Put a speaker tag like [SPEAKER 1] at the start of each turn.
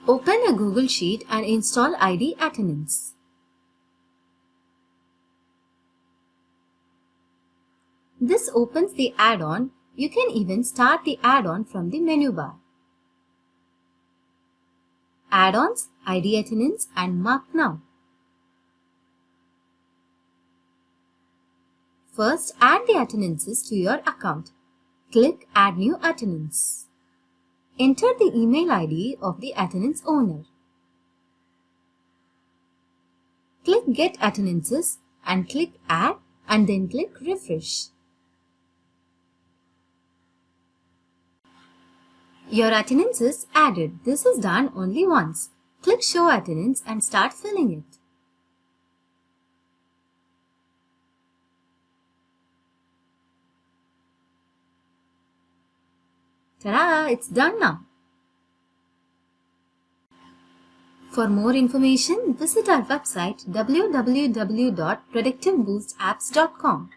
[SPEAKER 1] Open a Google Sheet and install ID Attendance. This opens the add-on. You can even start the add-on from the menu bar. Add-ons, ID Attendance and Mark Now. First, add the attendances to your account. Click Add New Attendance. Enter the email ID of the attendance owner. Click Get Attendances and click Add and then click Refresh. Your attendance is added. This is done only once. Click Show Attendance and start filling it. Ta-da! It's done now. For more information, visit our website www.predictiveboostapps.com.